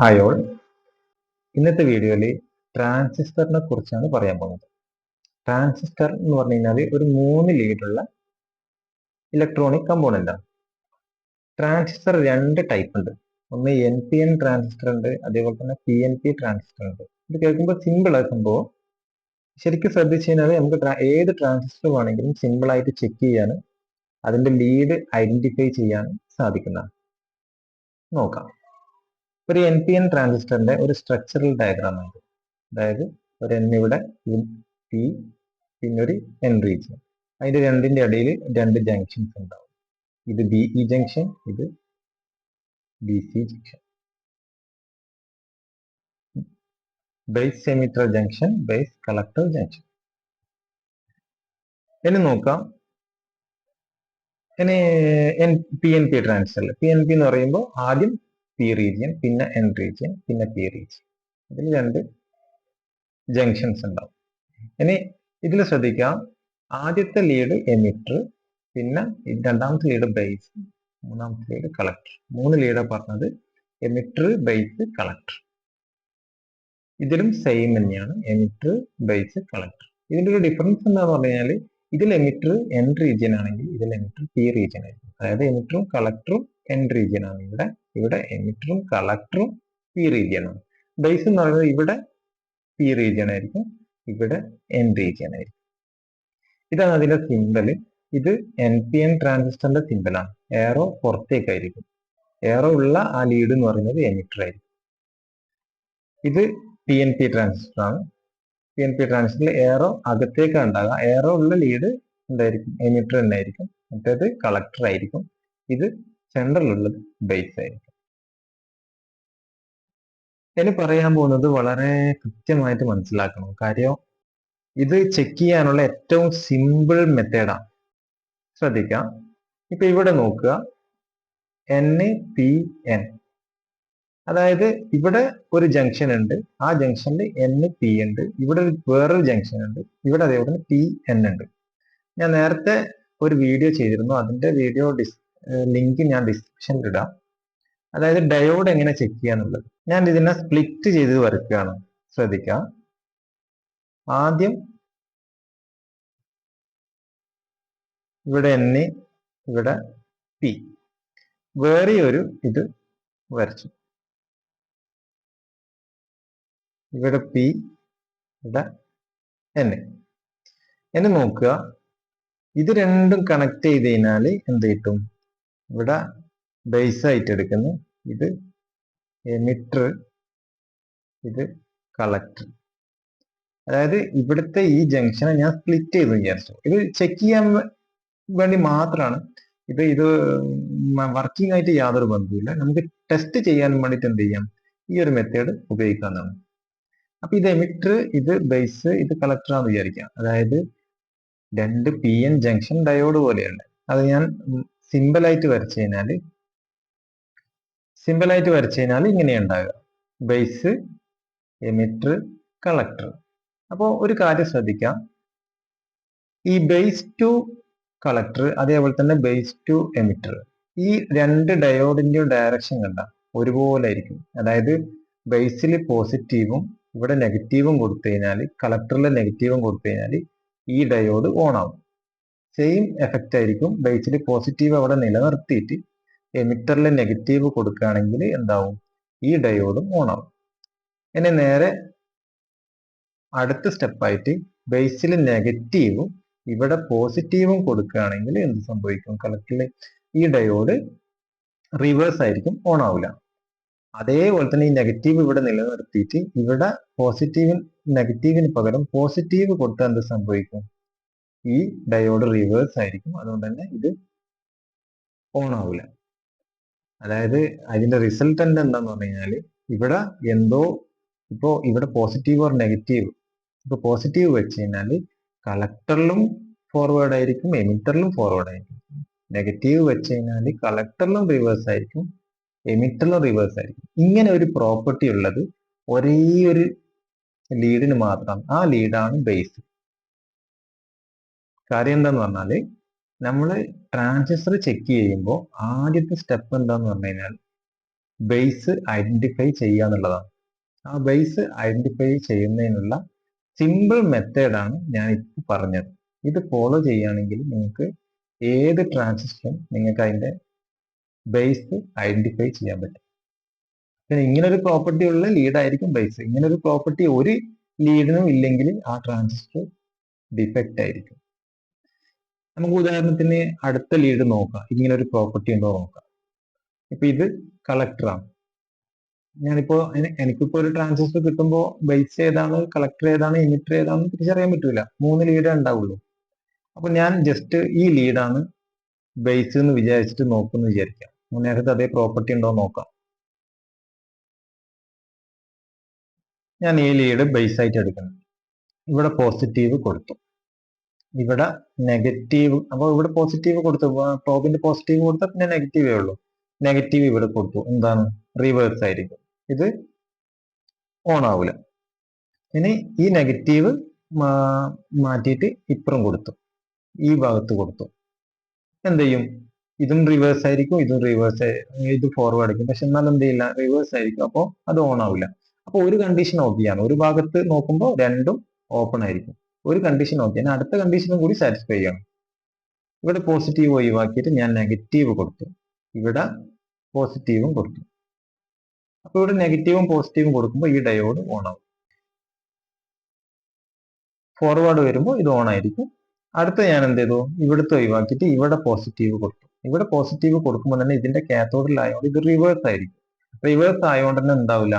Hi all. ഇന്നത്തെ വീഡിയോയിൽ ട്രാൻസിസ്റ്ററിനെ കുറിച്ചാണ് പറയാൻ പോകുന്നത്. ട്രാൻസിസ്റ്റർ എന്ന് പറഞ്ഞു കഴിഞ്ഞാൽ ഒരു 3 ലീഡുള്ള ഇലക്ട്രോണിക് കമ്പോണന്റ് ആണ്. ട്രാൻസിസ്റ്റർ 2 ടൈപ്പ് ഉണ്ട്. ഒന്ന് NPN ട്രാൻസിസ്റ്റർ ഉണ്ട്, അതേപോലെ തന്നെ PNP ട്രാൻസിസ്റ്റർ ഉണ്ട്. ഇത് കേൾക്കുമ്പോൾ സിമ്പിൾ ആയ സംഭവം. ശരിക്കും ശ്രദ്ധിച്ചു കഴിഞ്ഞാൽ നമുക്ക് ഏത് ട്രാൻസിസ്റ്റർ വേണമെങ്കിലും സിമ്പിൾ ആയിട്ട് ചെക്ക് ചെയ്യാനും അതിന്റെ ലീഡ് ഐഡന്റിഫൈ ചെയ്യാനും സാധിക്കുന്നതാണ്. നോക്കാം. ഒരു NPN ട്രാൻസിസ്റ്ററിന്റെ ഒരു സ്ട്രക്ചറൽ ഡയഗ്രാം ആണ്. അതായത് ഒരു N ഇവിടെ, P, പിന്നെ ഒരു N റീജിയൻ. അതിന്റെ രണ്ടിന്റെ ഇടയിൽ 2 ജംഗ്ഷൻസ് ഉണ്ടാവും. ഇത് BE ജംഗ്ഷൻ, ഇത് BC junction. Base emitter junction, base collector junction. ഇനി നോക്കാം. ഇനി PNP ട്രാൻസിസ്റ്റർ. PNP എന്ന് പറയുമ്പോൾ ആദ്യം P റീജിയൻ, പിന്നെ N റീജിയൻ, പിന്നെ P റീജിയൻ. ഇതിൽ 2 ജംഗ്ഷൻസ് ഉണ്ടാവും. ഇനി ഇതിൽ ശ്രദ്ധിക്കാം, ആദ്യത്തെ ലീഡ് എമിറ്റർ, പിന്നെ രണ്ടാമത്തെ ലീഡ് ബേസ്, മൂന്നാമത്തെ ലീഡ് കളക്ടർ. 3 ലീഡ് പറഞ്ഞത് എമിറ്റർ, ബേസ്, കളക്ടർ. ഇതിലും സെയിം തന്നെയാണ്, എമിറ്റർ, ബേസ്, കളക്ടർ. ഇതിന്റെ ഒരു ഡിഫറൻസ് എന്താന്ന് പറഞ്ഞു കഴിഞ്ഞാൽ ഇതിൽ എമിറ്റർ N റീജിയൻ ആണെങ്കിൽ ഇതിൽ എമിറ്റർ P റീജിയൻ ആയിരിക്കും. അതായത് എമിറ്ററും കളക്ടറും N റീജിയൻ ആണ്. ഇവിടെ എമിറ്ററും കളക്ടറും P റീജിയൻ ആണ്. ബേസ് എന്ന് പറയുന്നത് ഇവിടെ P റീജിയൻ ആയിരിക്കും, ഇവിടെ N റീജിയൻ ആയിരിക്കും. ഇതാണ് അതിന്റെ സിമ്പൽ. ഇത് NPN ട്രാൻസിസ്റ്ററിന്റെ സിമ്പലാണ്. എയറോ പുറത്തേക്കായിരിക്കും. എയറോ ഉള്ള ആ ലീഡ് എന്ന് പറയുന്നത് എമിറ്റർ ആയിരിക്കും. ഇത് PNP ട്രാൻസിസ്റ്റർ ആണ്. PNP ട്രാൻസിസ്റ്ററിൽ എയറോ അകത്തേക്കാണ് ഉണ്ടാകുക. എയറോ ഉള്ള ലീഡ് എന്തായിരിക്കും? എമിറ്റർ തന്നെ ആയിരിക്കും. മറ്റേത് കളക്ടർ ആയിരിക്കും. ഇത് സെൻട്രലുള്ളത് ബേസ് ആയിരിക്കും. ഇനി പറയാൻ പോകുന്നത് വളരെ കൃത്യമായിട്ട് മനസ്സിലാക്കണം. കാര്യം ഇത് ചെക്ക് ചെയ്യാനുള്ള ഏറ്റവും സിമ്പിൾ മെത്തേഡാണ്. ശ്രദ്ധിക്കാം. ഇപ്പൊ ഇവിടെ നോക്കുക, NPN. അതായത് ഇവിടെ ഒരു ജംഗ്ഷൻ ഉണ്ട്, ആ ജംഗ്ഷനിൽ NP ഉണ്ട്. ഇവിടെ വേറൊരു ജംഗ്ഷൻ ഉണ്ട്, ഇവിടെ അതേപോലെ PN ഉണ്ട്. ഞാൻ നേരത്തെ ഒരു വീഡിയോ ചെയ്തിരുന്നു, അതിന്റെ വീഡിയോ ലിങ്ക് ഞാൻ ഡിസ്ക്രിപ്ഷനിൽ ഇടാം. അതായത് ഡയോഡ് എങ്ങനെ ചെക്ക് ചെയ്യാന്നുള്ളത്. ഞാൻ ഇതിനെ സ്പ്ലിറ്റ് ചെയ്ത് വരയ്ക്കുകയാണ്. ശ്രദ്ധിക്കാം. ആദ്യം ഇവിടെ N, ഇവിടെ P, വേറെ ഒരു ഇത് വരച്ചു. ഇവിടെ P, ഇവിടെ N. എന്നെ നോക്കുക, ഇത് രണ്ടും കണക്ട് ചെയ്ത് കഴിഞ്ഞാൽ എന്ത് കിട്ടും? ഇവിടെ ബേസ് ആയിട്ട് എടുക്കുന്നു, ഇത് എമിറ്റർ, ഇത് കളക്ടർ. അതായത് ഇവിടുത്തെ ഈ ജംഗ്ഷനെ ഞാൻ സ്പ്ലിറ്റ് ചെയ്ത് വിചാരിച്ചു. ഇത് ചെക്ക് ചെയ്യാൻ വേണ്ടി മാത്രമാണ്. ഇത് വർക്കിംഗ് ആയിട്ട് യാതൊരു ബന്ധവുമില്ല. നമുക്ക് ടെസ്റ്റ് ചെയ്യാൻ വേണ്ടിയിട്ട് എന്ത് ചെയ്യാം? ഈ ഒരു മെത്തേഡ് ഉപയോഗിക്കാവുന്നതാണ്. അപ്പൊ ഇത് എമിറ്റർ, ഇത് ബേസ്, ഇത് കളക്ടർ ആണെന്ന് വിചാരിക്കാം. അതായത് 2 PN ജംഗ്ഷൻ ഡയോഡ് പോലെയുണ്ട്. അത് ഞാൻ സിമ്പിളായിട്ട് വരച്ചു കഴിഞ്ഞാൽ ഇങ്ങനെ ഉണ്ടാകുക: ബേസ്, എമിറ്റർ, കളക്ടർ. അപ്പോൾ ഒരു കാര്യം ശ്രദ്ധിക്കാം, ഈ ബേസ് ടു കളക്ടർ, അതേപോലെ തന്നെ ബേസ് ടു എമിറ്റർ, ഈ 2 ഡയോഡിന്റെ ഡയറക്ഷൻ കണ്ട ഒരുപോലെ ആയിരിക്കും. അതായത് ബേസിൽ പോസിറ്റീവും ഇവിടെ നെഗറ്റീവും കൊടുത്തു കഴിഞ്ഞാൽ, കളക്ടറിൽ നെഗറ്റീവും കൊടുത്തു കഴിഞ്ഞാൽ ഈ ഡയോഡ് ഓൺ ആവും. സെയിം എഫക്റ്റ് ആയിരിക്കും ബേസിൽ പോസിറ്റീവ് അവിടെ നിലനിർത്തിയിട്ട് എമിറ്ററിൽ നെഗറ്റീവ് കൊടുക്കുകയാണെങ്കിൽ എന്താവും? ഈ ഡയോഡും ഓൺ ആവും. ഇനി നേരെ അടുത്ത സ്റ്റെപ്പായിട്ട് ബേസിൽ നെഗറ്റീവും ഇവിടെ പോസിറ്റീവും കൊടുക്കുകയാണെങ്കിൽ എന്ത് സംഭവിക്കും? കളക്ടറിൽ ഈ ഡയോഡ് റിവേഴ്സ് ആയിരിക്കും, ഓൺ ആവില്ല. അതേപോലെ തന്നെ ഈ നെഗറ്റീവ് ഇവിടെ നിലനിർത്തിയിട്ട് ഇവിടെ നെഗറ്റീവിന് പകരം പോസിറ്റീവ് കൊടുത്താൽ എന്ത് സംഭവിക്കും? ഈ ഡയോഡ് റിവേഴ്സ് ആയിരിക്കും. അതുകൊണ്ട് തന്നെ ഇത് ഓൺ ആവില്ല. അതായത് അതിന്റെ റിസൾട്ടന്റ് എന്താന്ന് പറഞ്ഞു കഴിഞ്ഞാൽ ഇവിടെ എന്തോ, ഇപ്പോ ഇവിടെ പോസിറ്റീവ് ഓർ നെഗറ്റീവ്, ഇപ്പൊ പോസിറ്റീവ് വെച്ച് കഴിഞ്ഞാൽ കളക്ടറിലും ഫോർവേഡ് ആയിരിക്കും, എമിറ്ററിലും ഫോർവേഡ് ആയിരിക്കും. നെഗറ്റീവ് വെച്ച് കഴിഞ്ഞാൽ കളക്ടറിലും റിവേഴ്സ് ആയിരിക്കും, എമിറ്ററിലും റിവേഴ്സ് ആയിരിക്കും. ഇങ്ങനെ ഒരു പ്രോപ്പർട്ടി ഉള്ളത് ഒരേ ഒരു ലീഡിന് മാത്രമാണ്. ആ ലീഡാണ് ബേസ്. കാര്യം എന്താന്ന് പറഞ്ഞാല്, നമ്മൾ ട്രാൻസിസ്റ്റർ ചെക്ക് ചെയ്യുമ്പോൾ ആദ്യത്തെ സ്റ്റെപ്പ് എന്താന്ന് പറഞ്ഞു കഴിഞ്ഞാൽ ബേസ് ഐഡന്റിഫൈ ചെയ്യുക എന്നുള്ളതാണ്. ആ ബേസ് ഐഡന്റിഫൈ ചെയ്യുന്നതിനുള്ള സിമ്പിൾ മെത്തേഡാണ് ഞാൻ ഇപ്പോൾ പറഞ്ഞത്. ഇത് ഫോളോ ചെയ്യുകയാണെങ്കിൽ നിങ്ങൾക്ക് ഏത് ട്രാൻസിസ്റ്ററും നിങ്ങൾക്ക് അതിന്റെ ബേസ് ഐഡന്റിഫൈ ചെയ്യാൻ പറ്റും. പിന്നെ ഇങ്ങനൊരു പ്രോപ്പർട്ടി ഉള്ള ലീഡായിരിക്കും ബേസ്. ഇങ്ങനൊരു പ്രോപ്പർട്ടി ഒരു ലീഡിനും ഇല്ലെങ്കിൽ ആ ട്രാൻസിസ്റ്റർ ഡിഫക്റ്റ് ആയിരിക്കും. നമുക്ക് ഉദാഹരണത്തിന് അടുത്ത ലീഡ് നോക്കാം. ഇങ്ങനെ ഒരു പ്രോപ്പർട്ടി ഉണ്ടോ നോക്കാം. ഇപ്പൊ ഇത് കളക്ടറാണ്. ഞാനിപ്പോ എനിക്കിപ്പോ ഒരു ട്രാൻസിസ്റ്റർ കിട്ടുമ്പോൾ ബേസ് ഏതാണ്, കളക്ടർ ഏതാണ്, എമിറ്റർ ഏതാണെന്ന് തിരിച്ചറിയാൻ പറ്റൂല. 3 ലീഡേ ഉണ്ടാവുള്ളൂ. അപ്പൊ ഞാൻ ജസ്റ്റ് ഈ ലീഡാണ് ബേസ് എന്ന് വിചാരിച്ചിട്ട് നോക്കുമെന്ന് വിചാരിക്കാം. നേരത്തെ അതേ പ്രോപ്പർട്ടി ഉണ്ടോ നോക്കാം. ഞാൻ ഈ ലീഡ് ബേസ് ആയിട്ട് എടുക്കണം. ഇവിടെ പോസിറ്റീവ് കൊടുത്തു, ഇവിടെ നെഗറ്റീവ്. അപ്പോൾ ഇവിടെ പോസിറ്റീവ് കൊടുത്തു, പ്രോബിന്റെ പോസിറ്റീവ് കൊടുത്താൽ പിന്നെ നെഗറ്റീവേ ഉള്ളൂ. നെഗറ്റീവ് ഇവിടെ കൊടുത്തു, എന്താണ്, റിവേഴ്സ് ആയിരിക്കും. ഇത് ഓൺ ആവില്ല. ഇനി ഈ നെഗറ്റീവ് മാറ്റിയിട്ട് ഇപ്പുറം കൊടുത്തു, ഈ ഭാഗത്ത് കൊടുത്തു, എന്ത് ചെയ്യും, ഇതും റിവേഴ്സ് ആയിരിക്കും, ഇതും റിവേഴ്സ്, ഇത് ഫോർവേഡ് ആയിരിക്കും. പക്ഷെ എന്നാൽ എന്ത് ചെയ്യില്ല, റിവേഴ്സ് ആയിരിക്കും. അപ്പോൾ അത് ഓൺ ആവില്ല. അപ്പൊ ഒരു കണ്ടീഷൻ ഓക്കെയാണ്. ഒരു ഭാഗത്ത് നോക്കുമ്പോൾ രണ്ടും ഓപ്പൺ ആയിരിക്കും. ഒരു കണ്ടീഷൻ ഓക്കെ, അടുത്ത കണ്ടീഷനും കൂടി സാറ്റിസ്ഫൈ ചെയ്യണം. ഇവിടെ പോസിറ്റീവ് ഒഴിവാക്കിയിട്ട് ഞാൻ നെഗറ്റീവ് കൊടുത്തു, ഇവിടെ പോസിറ്റീവും കൊടുത്തു. അപ്പൊ ഇവിടെ നെഗറ്റീവും പോസിറ്റീവും കൊടുക്കുമ്പോൾ ഈ ഡയോഡ് ഓൺ ആവും. ഫോർവേഡ് വരുമ്പോൾ ഇത് ഓൺ ആയിരിക്കും. അടുത്ത ഞാൻ എന്ത് ചെയ്തു, ഇവിടുത്തെ ഒഴിവാക്കിയിട്ട് ഇവിടെ പോസിറ്റീവ് കൊടുത്തു. ഇവിടെ പോസിറ്റീവ് കൊടുക്കുമ്പോൾ തന്നെ ഇതിന്റെ കാത്തോഡിലായതുകൊണ്ട് ഇത് റിവേഴ്സ് ആയിരിക്കും. റിവേഴ്സ് ആയതുകൊണ്ട് തന്നെ എന്താവില്ല,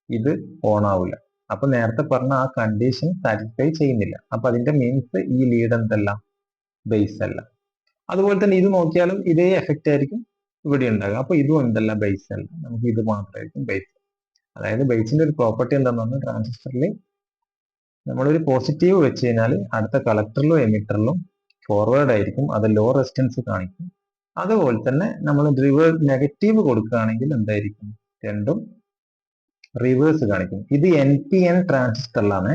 ഇത് ഓൺ ആവില്ല. അപ്പൊ നേരത്തെ പറഞ്ഞ ആ കണ്ടീഷൻ സാറ്റിസ്ഫൈ ചെയ്യുന്നില്ല. അപ്പൊ അതിന്റെ മീൻസ് ഈ ലീഡ് എന്തല്ല, ബേസ് അല്ല. അതുപോലെ തന്നെ ഇത് നോക്കിയാലും ഇതേ എഫക്റ്റ് ആയിരിക്കും ഇവിടെ ഉണ്ടാകുക. അപ്പൊ ഇതും എന്തല്ല, ബേസ് അല്ല. നമുക്ക് ഇത് മാത്രമായിരിക്കും ബേസ്. അതായത് ബേസിന്റെ ഒരു പ്രോപ്പർട്ടി എന്താണെന്ന് പറഞ്ഞാൽ ട്രാൻസിസ്റ്ററിൽ നമ്മളൊരു പോസിറ്റീവ് വെച്ച് കഴിഞ്ഞാൽ അടുത്ത കളക്ടറിലും എമിറ്ററിലും ഫോർവേഡ് ആയിരിക്കും, അത് ലോ റെസിസ്റ്റൻസ് കാണിക്കും. അതുപോലെ തന്നെ നമ്മൾ നെഗറ്റീവ് കൊടുക്കുകയാണെങ്കിൽ എന്തായിരിക്കും, രണ്ടും റിവേഴ്സ് കാണിക്കും. ഇത് NPN ട്രാൻസിസ്റ്ററിലാണ്.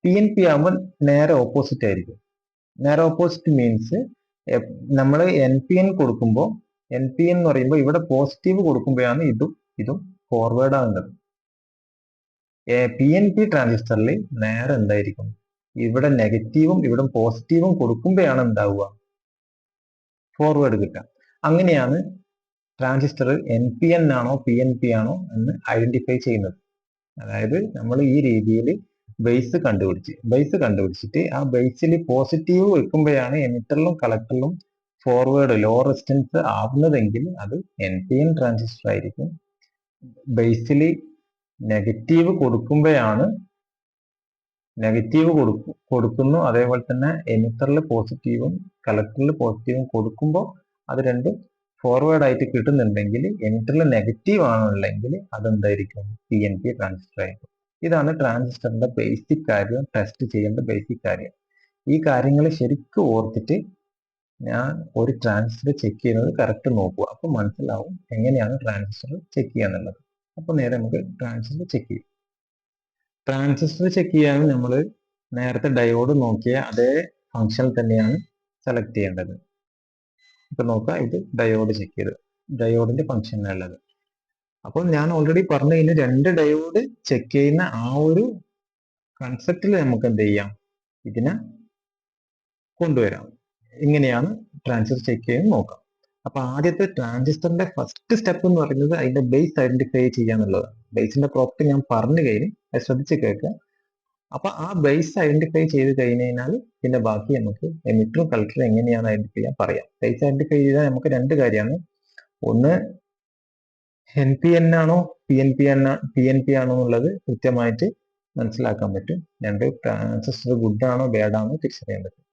PNP ആകുമ്പോൾ നേരെ ഓപ്പോസിറ്റ് ആയിരിക്കും. നേരെ ഓപ്പോസിറ്റ് മീൻസ് നമ്മൾ NPN കൊടുക്കുമ്പോൾ, NPN എന്ന് പറയുമ്പോൾ ഇവിടെ പോസിറ്റീവ് കൊടുക്കുമ്പോഴാണ് ഇതും ഫോർവേഡ് ആകുന്നത്. PNP ട്രാൻസിസ്റ്ററിൽ നേരെ എന്തായിരിക്കും, ഇവിടെ നെഗറ്റീവും ഇവിടെ പോസിറ്റീവും കൊടുക്കുമ്പോഴാണ് എന്താവുക, ഫോർവേഡ് കിട്ടുക. അങ്ങനെയാണ് ട്രാൻസിസ്റ്റർ NPN ആണോ PNP ആണോ എന്ന് ഐഡന്റിഫൈ ചെയ്യുന്നത്. അതായത് നമ്മൾ ഈ രീതിയിൽ ബേസ് കണ്ടുപിടിച്ചിട്ട് ആ ബേസിൽ പോസിറ്റീവ് വെക്കുമ്പോഴാണ് എമിറ്ററിലും കളക്ടറിലും ഫോർവേഡ് ലോ റെസിസ്റ്റൻസ് ആവുന്നതെങ്കിൽ അത് NPN ട്രാൻസിസ്റ്റർ ആയിരിക്കും. ബേസിൽ നെഗറ്റീവ് കൊടുക്കുമ്പോഴാണ്, നെഗറ്റീവ് കൊടുക്കുന്നു, അതേപോലെ തന്നെ എമിറ്ററിൽ പോസിറ്റീവും കളക്ടറിൽ പോസിറ്റീവും കൊടുക്കുമ്പോൾ അത് രണ്ടും ഫോർവേഡ് ആയിട്ട് കിട്ടുന്നുണ്ടെങ്കിൽ, എമിറ്ററിൽ നെഗറ്റീവ് ആണുള്ളെങ്കിൽ അതെന്തായിരിക്കും, PNP ട്രാൻസിസ്റ്റർ ആയിരിക്കും. ഇതാണ് ട്രാൻസിസ്റ്ററിന്റെ ബേസിക് കാര്യം, ടെസ്റ്റ് ചെയ്യേണ്ട ബേസിക് കാര്യം. ഈ കാര്യങ്ങൾ ശരിക്കും ഓർത്തിട്ട് ഞാൻ ഒരു ട്രാൻസിസ്റ്റർ ചെക്ക് ചെയ്യുന്നത് കറക്റ്റ് നോക്കുക. അപ്പൊ മനസ്സിലാവും എങ്ങനെയാണ് ട്രാൻസിസ്റ്റർ ചെക്ക് ചെയ്യാന്നുള്ളത്. അപ്പൊ നേരെ നമുക്ക് ട്രാൻസിസ്റ്റർ ചെക്ക് ചെയ്യാം. ട്രാൻസിസ്റ്റർ ചെക്ക് ചെയ്യാൻ നമ്മൾ നേരത്തെ ഡയോഡ് നോക്കിയ അതേ ഫംഗ്ഷൻ തന്നെയാണ് സെലക്ട് ചെയ്യേണ്ടത്. ഇപ്പൊ നോക്കുക, ഇത് ഡയോഡ് ചെക്ക് ചെയ്ത്, ഡയോഡിന്റെ ഫംഗ്ഷനിലുള്ളത്. അപ്പോൾ ഞാൻ ഓൾറെഡി പറഞ്ഞു കഴിഞ്ഞാൽ 2 ഡയോഡ് ചെക്ക് ചെയ്യുന്ന ആ ഒരു കൺസെപ്റ്റിൽ നമുക്ക് എന്ത് ചെയ്യാം, ഇതിനെ കൊണ്ടുവരാം. ഇങ്ങനെയാണ് ട്രാൻസിസ്റ്റർ ചെക്ക് ചെയ്യുന്നത് നോക്കാം. അപ്പൊ ആദ്യത്തെ ട്രാൻസിസ്റ്ററിന്റെ ഫസ്റ്റ് സ്റ്റെപ്പ് എന്ന് പറയുന്നത് അതിന്റെ ബേസ് ഐഡന്റിഫൈ ചെയ്യാന്നുള്ളതാണ്. ബേസിന്റെ പ്രോപ്പർട്ടി ഞാൻ പറഞ്ഞു കഴിഞ്ഞ് അത് ശ്രദ്ധിച്ച് കേൾക്കുക. അപ്പൊ ആ ബേസ് ഐഡന്റിഫൈ ചെയ്ത് കഴിഞ്ഞാൽ പിന്നെ ബാക്കി നമുക്ക് എമിറ്ററും കളക്ടറും എങ്ങനെയാണ് ഐഡന്റിഫൈ ചെയ്യാൻ പറയാം. ബേസ് ഐഡന്റിഫൈ ചെയ്താൽ നമുക്ക് 2 കാര്യമാണ്. ഒന്ന് NPN ആണോ PNP ആണോ എന്നുള്ളത് കൃത്യമായിട്ട് മനസ്സിലാക്കാൻ പറ്റും. 2 ട്രാൻസിസ്റ്റർ ഗുഡ് ആണോ ബാഡ് ആണോ തിരിച്ചറിയാൻ പറ്റും.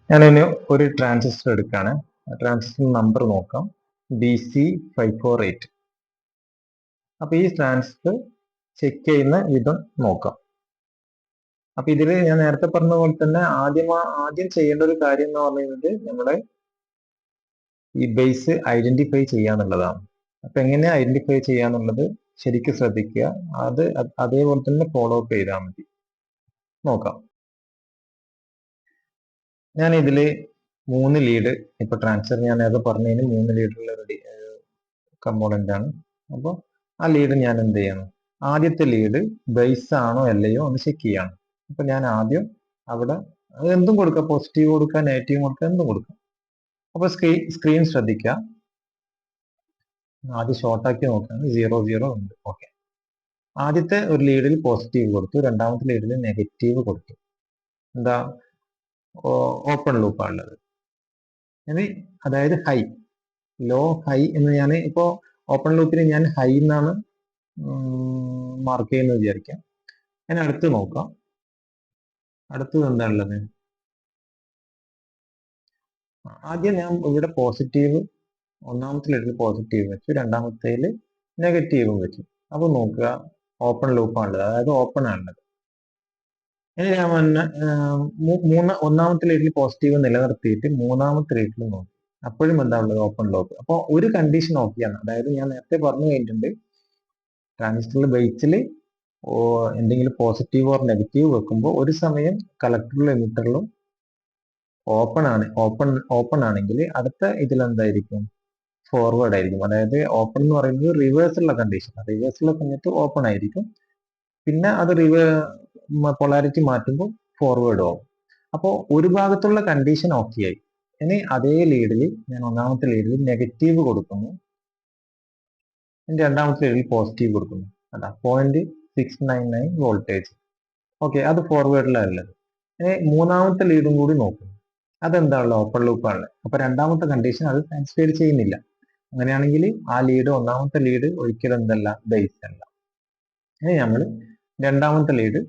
ഞാനിനി ഒരു ട്രാൻസിസ്റ്റർ എടുക്കുകയാണ്. ട്രാൻസിസ്റ്റർ നമ്പർ നോക്കാം, BC548. അപ്പൊ ഈ ട്രാൻസിസ്റ്റർ ചെക്ക് ചെയ്യുന്ന വിധം നോക്കാം. അപ്പൊ ഇതിൽ ഞാൻ നേരത്തെ പറഞ്ഞ പോലെ തന്നെ ആദ്യം ചെയ്യേണ്ട ഒരു കാര്യം എന്ന് പറയുന്നത് നമ്മളെ ഈ ബേസ് ഐഡന്റിഫൈ ചെയ്യാന്നുള്ളതാണ്. അപ്പൊ എങ്ങനെയാ ഐഡന്റിഫൈ ചെയ്യാന്നുള്ളത് ശരിക്കും ശ്രദ്ധിക്കുക. അതേപോലെ തന്നെ ഫോളോ അപ്പ് ചെയ്താൽ മതി. നോക്കാം. ഞാൻ ഇതില് 3 ലീഡ്, ഇപ്പൊ ട്രാൻസ്ഫർ ഞാൻ നേരത്തെ പറഞ്ഞതിന് 3 ലീഡുള്ള കമ്പോണന്റ് ആണ്. അപ്പോൾ ആ ലീഡ് ഞാൻ എന്ത് ചെയ്യണം, ആദ്യത്തെ ലീഡ് ബേസ് ആണോ അല്ലയോ ഒന്ന് ചെക്ക് ചെയ്യണം. അപ്പൊ ഞാൻ ആദ്യം അവിടെ എന്തും കൊടുക്കാം, പോസിറ്റീവ് കൊടുക്കാം, നെഗറ്റീവ് കൊടുക്കാം, എന്തും കൊടുക്കാം. അപ്പൊ സ്ക്രീൻ ശ്രദ്ധിക്കുക, ആദ്യം ഷോർട്ടാക്കി നോക്കുകയാണ്, 0 0 ഉണ്ട്. ഓക്കെ, ആദ്യത്തെ ഒരു ലീഡിൽ പോസിറ്റീവ് കൊടുത്തു, രണ്ടാമത്തെ ലീഡിൽ നെഗറ്റീവ് കൊടുത്തു. എന്താ, ഓപ്പൺ ലൂപ്പാണുള്ളത്. ഇനി അതായത് ഹൈ, ലോ, ഹൈ എന്ന് ഞാൻ ഇപ്പോ ഓപ്പൺ ലൂപ്പിൽ ഞാൻ ഹൈ എന്നാണ് മാർക്ക് ചെയ്യുന്നത് വിചാരിക്കാം. ഞാൻ അടുത്ത് നോക്കാം, അടുത്തത് എന്താണുള്ളത്. ആദ്യം ഞാൻ ഇവിടെ പോസിറ്റീവ്, ഒന്നാമത്തെ ലീഡിൽ പോസിറ്റീവ് വെച്ചു, രണ്ടാമത്തേൽ നെഗറ്റീവും വെച്ചു. അപ്പൊ നോക്കുക, ഓപ്പൺ ലൂപ്പാണുള്ളത്, അതായത് ഓപ്പൺ ആണുള്ളത്. ഇനി ഞാൻ ഒന്നാമത്തെ ലീഡിൽ പോസിറ്റീവ് നിലനിർത്തിയിട്ട് മൂന്നാമത്തെ ലീഡിൽ നോക്കി, അപ്പോഴും എന്താ ഉള്ളത്, ഓപ്പൺ ലൂപ്പ്. അപ്പോൾ ഒരു കണ്ടീഷൻ ഓക്കെയാണ്. അതായത് ഞാൻ നേരത്തെ പറഞ്ഞു കഴിഞ്ഞിട്ടുണ്ട്, ട്രാൻസിസ്റ്ററിൽ ബേസിൽ എന്തെങ്കിലും പോസിറ്റീവ് ഓർ നെഗറ്റീവ് വെക്കുമ്പോൾ ഒരു സമയം കളക്ടറിലും എമിറ്ററിലും ഓപ്പൺ ആണെങ്കിൽ അടുത്ത ഇതിൽ എന്തായിരിക്കും, ഫോർവേഡ് ആയിരിക്കും. അതായത് ഓപ്പൺ എന്ന് പറയുന്നത് റിവേഴ്സുള്ള കണ്ടീഷൻ, റിവേഴ്സുള്ള സമയത്ത് ഓപ്പൺ ആയിരിക്കും, പിന്നെ അത് പൊളാരിറ്റി മാറ്റുമ്പോൾ ഫോർവേഡ് ആവും. അപ്പോൾ ഒരു ഭാഗത്തുള്ള കണ്ടീഷൻ ഓക്കെ ആയി. ഇനി അതേ ലീഡിൽ ഞാൻ ഒന്നാമത്തെ ലീഡിൽ നെഗറ്റീവ് കൊടുക്കുന്നു, രണ്ടാമത്തെ ലീഡിൽ പോസിറ്റീവ് കൊടുക്കുന്നു. അതാ 0.699 വോൾട്ടേജ്. ഓക്കെ, അത് ഫോർവേഡിലുള്ളത്. ഇനി മൂന്നാമത്തെ ലീഡും കൂടി നോക്കുന്നു, അതെന്താണല്ലോ ഓപ്പൺ ലൂപ്പാണ്. അപ്പൊ രണ്ടാമത്തെ കണ്ടീഷൻ അത് സാറ്റിസ്ഫൈ ചെയ്യുന്നില്ല. അങ്ങനെയാണെങ്കിൽ ആ ലീഡ്, ഒന്നാമത്തെ ലീഡ് ഒരിക്കലും എന്തല്ല, ബേസ് അല്ല. ഇനി നമ്മൾ രണ്ടാമത്തെ ലീഡ്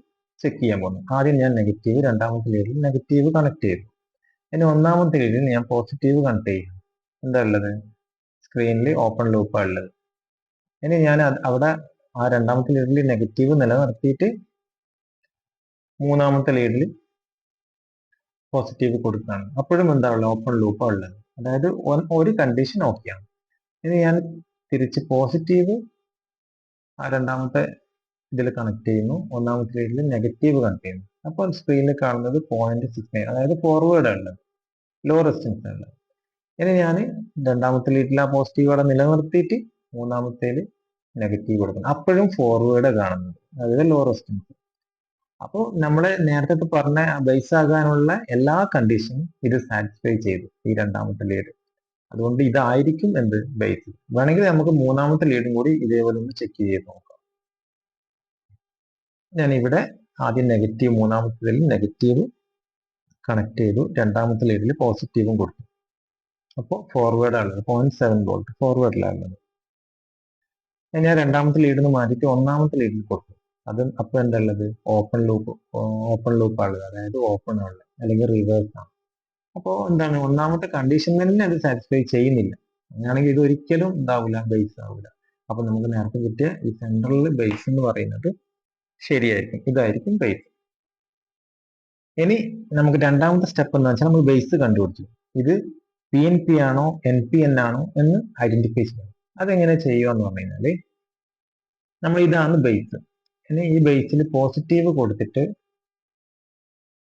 ചെക്ക് ചെയ്യാൻ പോകുന്നു. ആദ്യം ഞാൻ നെഗറ്റീവ്, രണ്ടാമത്തെ ലീഡിൽ നെഗറ്റീവ് കണക്ട് ചെയ്തു. ഇനി ഒന്നാമത്തെ ലീഡിൽ ഞാൻ പോസിറ്റീവ് കണക്ട് ചെയ്യും. എന്താ ഉള്ളത്, സ്ക്രീനിൽ ഓപ്പൺ ലൂപ്പാണ് ഉള്ളത്. ഇനി ഞാൻ അവിടെ ആ രണ്ടാമത്തെ ലീഡിൽ നെഗറ്റീവ് നിലനിർത്തിയിട്ട് മൂന്നാമത്തെ ലീഡിൽ പോസിറ്റീവ് കൊടുക്കുകയാണ്. അപ്പോഴും എന്താ ഉള്ളത്, ഓപ്പൺ ലൂപ്പാണ് ഉള്ളത്. അതായത് ഒരു കണ്ടീഷൻ ഓക്കെയാണ്. ഇനി ഞാൻ തിരിച്ച് പോസിറ്റീവ് ആ രണ്ടാമത്തെ ഇതിൽ കണക്ട് ചെയ്യുന്നു, ഒന്നാമത്തെ ലീഡിൽ നെഗറ്റീവ് കണക്ട് ചെയ്യുന്നു. അപ്പോൾ സ്ക്രീനിൽ കാണുന്നത് 0.69, അതായത് ഫോർവേഡ് ഉള്ളത്, ലോ റെസിസ്റ്റൻസ് ഉള്ളത്. ഇനി ഞാൻ രണ്ടാമത്തെ ലീഡിൽ ആ പോസിറ്റീവ് അവിടെ നിലനിർത്തിയിട്ട് മൂന്നാമത്തേൽ നെഗറ്റീവ് കൊടുക്കുന്നു, അപ്പോഴും ഫോർവേഡ് കാണുന്നത്, അതായത് ലോ റെസിസ്റ്റൻസ്. അപ്പോൾ നമ്മൾ നേരത്തെ പറഞ്ഞ ബേസ് ആകാനുള്ള എല്ലാ കണ്ടീഷനും ഇത് സാറ്റിസ്ഫൈ ചെയ്തു, ഈ രണ്ടാമത്തെ ലീഡ്. അതുകൊണ്ട് ഇതായിരിക്കും എന്ത്, ബേസ്. വേണമെങ്കിൽ നമുക്ക് മൂന്നാമത്തെ ലീഡും കൂടി ഇതേപോലെ ഒന്ന് ചെക്ക് ചെയ്ത് നോക്കാം. ഞാൻ ഇവിടെ ആദ്യം നെഗറ്റീവ്, മൂന്നാമത്തേതിൽ നെഗറ്റീവ് കണക്ട് ചെയ്തു, രണ്ടാമത്തെ ലീഡിൽ പോസിറ്റീവും കൊടുത്തു. അപ്പോൾ ഫോർവേഡ് ആണുള്ളത്, 0.7 വോൾട്ട് ഫോർവേഡിലാണുള്ളത്. ഞാൻ രണ്ടാമത്തെ ലീഡിൽ നിന്ന് മാറ്റിയിട്ട് ഒന്നാമത്തെ ലീഡിൽ കൊടുത്തു. അത് അപ്പൊ എന്താ ഉള്ളത്, ഓപ്പൺ ലൂപ്പാണുള്ളത്, അതായത് ഓപ്പൺ ആണ്, അല്ലെങ്കിൽ റിവേഴ്സ് ആണ്. അപ്പോൾ എന്താണ്, ഒന്നാമത്തെ കണ്ടീഷൻ തന്നെ അത് സാറ്റിസ്ഫൈ ചെയ്യുന്നില്ല. അങ്ങനെയാണെങ്കിൽ ഇത് ഒരിക്കലും എന്താവില്ല, ബേസ് ആവില്ല. അപ്പൊ നമുക്ക് നേരത്തെ കിട്ടിയ ഈ സെൻട്രൽ ബേസ് എന്ന് പറയുന്നത് ശരിയായിരിക്കും, ഇതായിരിക്കും ബേസ്. ഇനി നമുക്ക് രണ്ടാമത്തെ സ്റ്റെപ്പ് എന്ന് വെച്ചാൽ നമ്മൾ ബേസ് കണ്ടുപിടിച്ചു, ഇത് PNP ആണോ NPN ആണോ എന്ന് ഐഡന്റിഫൈ ചെയ്യണം. അതെങ്ങനെ ചെയ്യുക എന്ന് പറഞ്ഞു കഴിഞ്ഞാല്, നമ്മൾ ഇതാണ് ബേസ്. ഇനി ഈ ബേസിൽ പോസിറ്റീവ് കൊടുത്തിട്ട്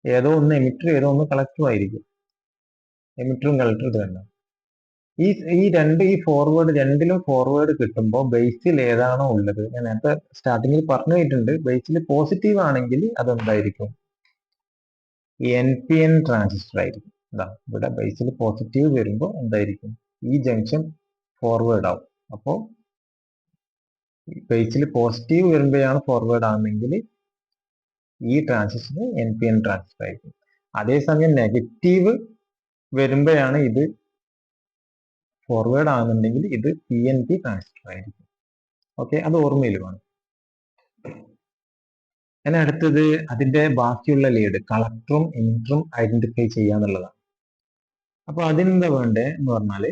ഏതോ ഒന്ന് എമിറ്റർ, ഏതോ ഒന്ന് കളക്ടറും ആയിരിക്കും. എമിറ്ററും കളക്ടറും ഇത് തന്നെ. ഈ ഫോർവേഡ് രണ്ടിലും ഫോർവേഡ് കിട്ടുമ്പോൾ ബേസിൽ ഏതാണോ ഉള്ളത്, ഞാൻ നേരത്തെ സ്റ്റാർട്ടിങ്ങിൽ പറഞ്ഞു കേട്ടിട്ടുണ്ട്, ബേസിൽ പോസിറ്റീവ് ആണെങ്കിൽ അതെന്തായിരിക്കും, NPN ട്രാൻസിസ്റ്റർ ആയിരിക്കും. ഇതാ ഇവിടെ ബേസിൽ പോസിറ്റീവ് വരുമ്പോൾ എന്തായിരിക്കും, ഈ ജംഗ്ഷൻ ഫോർവേഡ് ആവും. അപ്പോൾ ബേസിൽ പോസിറ്റീവ് വരുമ്പോഴാണ് ഫോർവേഡ് ആകുന്നെങ്കിൽ ഈ ട്രാൻസിസ്റ്റർ NPN ട്രാൻസിസ്റ്റർ ആയിരിക്കും. അതേസമയം നെഗറ്റീവ് വരുമ്പോഴാണ് ഇത് ഫോർവേഡ് ആകുന്നുണ്ടെങ്കിൽ ഇത് PNP ട്രാൻസിസ്റ്റർ ആയിരിക്കും. ഓക്കെ, അത് ഓർമ്മയിൽ വേണം. ഇനി അടുത്തത് അതിന്റെ ബാക്കിയുള്ള ലീഡ്, കളക്ടറും എമിറ്ററും ഐഡന്റിഫൈ ചെയ്യാന്നുള്ളതാണ്. അപ്പൊ അതിനെന്താ വേണ്ടേ എന്ന് പറഞ്ഞാല്,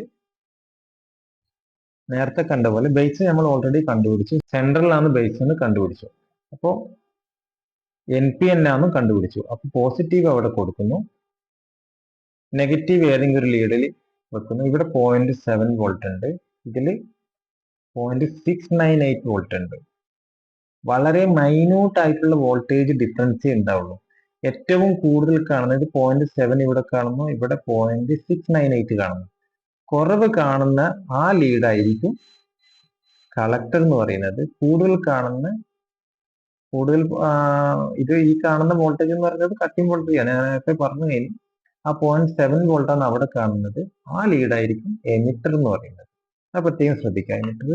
നേരത്തെ കണ്ട പോലെ ബേസ് നമ്മൾ ഓൾറെഡി കണ്ടുപിടിച്ചു, സെൻട്രലാണ് ബേസ് എന്ന് കണ്ടുപിടിച്ചു. അപ്പോൾ NPN ആണെന്നും കണ്ടുപിടിച്ചു. അപ്പൊ പോസിറ്റീവ് അവിടെ കൊടുക്കുന്നു, നെഗറ്റീവ് ഏതെങ്കിലും ഒരു ലീഡിൽ വെക്കുന്നു. ഇവിടെ 0.7 വോൾട്ട് ഉണ്ട്, ഇതിൽ 0.698 വോൾട്ട് ഉണ്ട്. വളരെ മൈന്യൂട്ട് ആയിട്ടുള്ള വോൾട്ടേജ് ഡിഫറൻസേ ഉണ്ടാവുള്ളൂ. ഏറ്റവും കൂടുതൽ കാണുന്നത് 0.7 ഇവിടെ കാണുന്നു, ഇവിടെ 0.698 കാണുന്നു. കുറവ് കാണുന്ന ആ ലീഡായിരിക്കും കളക്ടർ എന്ന് പറയുന്നത് കൂടുതൽ ഇത് ഈ കാണുന്ന വോൾട്ടേജ് എന്ന് പറയുന്നത് കട്ടിംഗ് വോൾട്ടേജ് ആണ്. ഞാൻ നേരത്തെ പറഞ്ഞു കഴിഞ്ഞു ആ 0.7 വോൾട്ടാണ് അവിടെ കാണുന്നത്. ആ ലീഡായിരിക്കും എമിറ്റർ എന്ന് പറയുന്നത്. അത് പ്രത്യേകം ശ്രദ്ധിക്കുക, എമിറ്റർ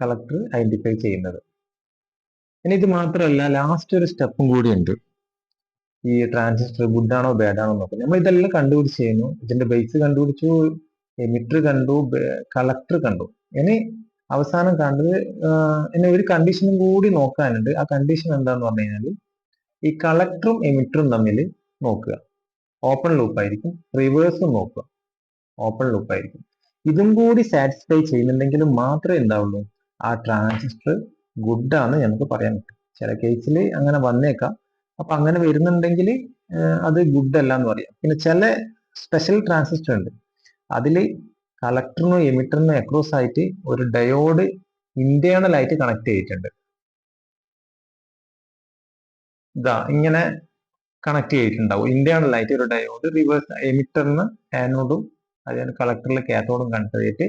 കളക്ടർ ഐഡന്റിഫൈ ചെയ്യുന്നത്. ഇനി ഇത് മാത്രമല്ല, ലാസ്റ്റ് ഒരു സ്റ്റെപ്പും കൂടി ഉണ്ട്. ഈ ട്രാൻസിസ്റ്റർ ഗുഡ് ആണോ ബാഡ് ആണോ നോക്കും. നമ്മൾ ഇതെല്ലാം കണ്ടുപിടിച്ച് ചെയ്യുന്നു. ഇതിന്റെ ബേസ് കണ്ടുപിടിച്ചു, എമിറ്റർ കണ്ടു, കളക്ടർ കണ്ടു. ഇനി അവസാനം കണ്ടത് ഇനി ഒരു കണ്ടീഷനും കൂടി നോക്കാനുണ്ട്. ആ കണ്ടീഷൻ എന്താന്ന് പറഞ്ഞു കഴിഞ്ഞാൽ ഈ കളക്ടറും എമിറ്ററും തമ്മിൽ നോക്കുക. ഓപ്പൺ ലൂപ്പ് ആയിരിക്കും. റിവേഴ്സും നോക്കുക, ഓപ്പൺ ലൂപ്പ് ആയിരിക്കും. ഇതും കൂടി സാറ്റിസ്ഫൈ ചെയ്യുന്നുണ്ടെങ്കിൽ മാത്രമേ എന്താവുള്ളൂ, ആ ട്രാൻസിസ്റ്റർ ഗുഡ് ആണ് നമുക്ക് പറയാൻ പറ്റും. ചില കേസിൽ അങ്ങനെ വന്നേക്കാം. അപ്പൊ അങ്ങനെ വരുന്നുണ്ടെങ്കിൽ അത് ഗുഡ് അല്ല എന്ന് പറയാം. പിന്നെ ചില സ്പെഷ്യൽ ട്രാൻസിസ്റ്റർ ഉണ്ട്, അതിൽ കളക്ടറിനും എമിറ്ററിനും അക്രോസ് ആയിട്ട് ഒരു ഡയോഡ് ഇന്റേണൽ ആയിട്ട് കണക്ട് ചെയ്തിട്ടുണ്ട്. ഇതാ ഇങ്ങനെ കണക്ട് ചെയ്തിട്ടുണ്ടാവും ഇന്റേണൽ ആയിട്ട് ഒരു ഡയോഡ്. റിവേഴ്സ് എമിറ്ററിന് ആനോഡും അതായത് കളക്ടറിൽ കാത്തോഡും കണക്ട് ചെയ്തിട്ട്